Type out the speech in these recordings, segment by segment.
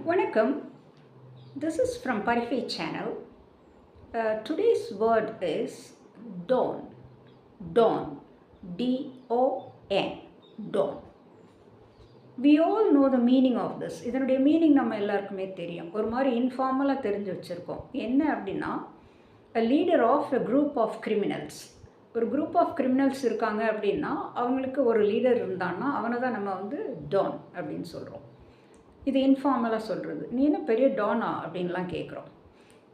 வணக்கம். This is from Parify channel. Today's word is dawn. Dawn. D-O-N. Dawn. We all know the meaning of this. இதனுடைய meaning நம்ம எல்லாருக்குமே தெரியும். ஒரு மாதிரி இன்ஃபார்மலாக தெரிஞ்சு வச்சுருக்கோம். என்ன அப்படின்னா a leader of a group of criminals. ஒரு குரூப் ஆஃப் கிரிமினல்ஸ் இருக்காங்க அப்படின்னா அவங்களுக்கு ஒரு லீடர் இருந்தான்னா அவனை தான் நம்ம வந்து டான் அப்படின்னு சொல்கிறோம். இது இன்ஃபார்மலாக சொல்கிறது. நீ என்ன பெரிய டானா அப்படின்லாம் கேட்குறோம்.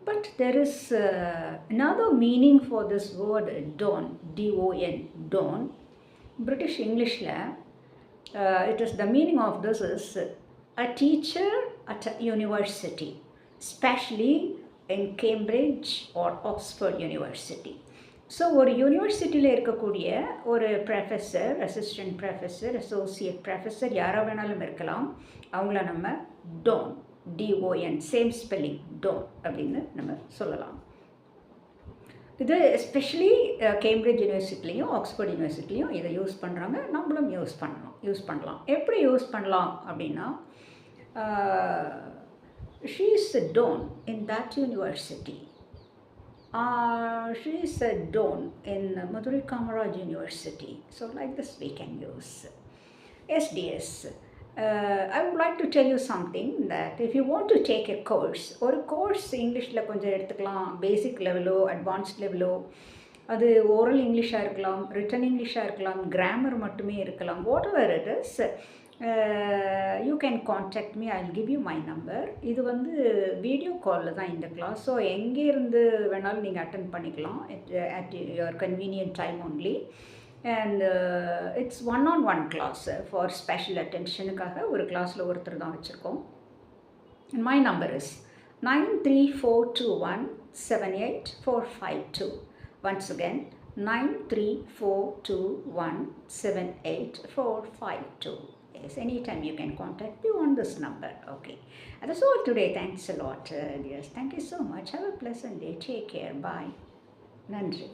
But there is another meaning for this word don, DON, don. British இங்கிலீஷில் it is the meaning of this is a teacher at a university, especially in Cambridge or Oxford University. So ஒரு யூனிவர்சிட்டியில் இருக்கக்கூடிய ஒரு professor, assistant professor, associate professor யாராக வேணாலும் இருக்கலாம். அவங்கள நம்ம don, DON, same spelling, don அப்படின்னு நம்ம சொல்லலாம். இது எஸ்பெஷலி கேம்பிரிட்ஜ் யூனிவர்சிட்டிலையும் ஆக்ஸ்ஃபோர்ட் யூனிவர்சிட்டிலையும் இதை யூஸ் பண்ணுறாங்க. நம்மளும் யூஸ் பண்ணலாம். எப்படி யூஸ் பண்ணலாம் அப்படின்னா she is a dawn in that university. She is a dawn in Madurai Kamaraj University. So like this we can use SDS. I would like to tell you something that if you want to take a course, ஒரு course இங்கிலீஷில் கொஞ்சம் எடுத்துக்கலாம், பேசிக் லெவலோ advanced லெவலோ, அது oral இங்கிலீஷாக இருக்கலாம், return இங்கிலீஷாக இருக்கலாம், grammar மட்டுமே இருக்கலாம், what ever it is, you can contact me, I will give you my number. இது வந்து வீடியோ காலில் தான் இந்த கிளாஸ். ஸோ எங்கேருந்து வேணாலும் நீங்கள் அட்டென்ட் பண்ணிக்கலாம் at your convenient time only. And it's one class for special அட்டென்ஷனுக்காக ஒரு கிளாஸில் ஒருத்தர் தான் வச்சுருக்கோம். My number is 9342178452. Once again 9342178452. Yes, anytime you can contact me on this number. Okay. That's all today. Thanks a lot, dears. Thank you so much. Have a pleasant day. Take care. Bye. Nandri.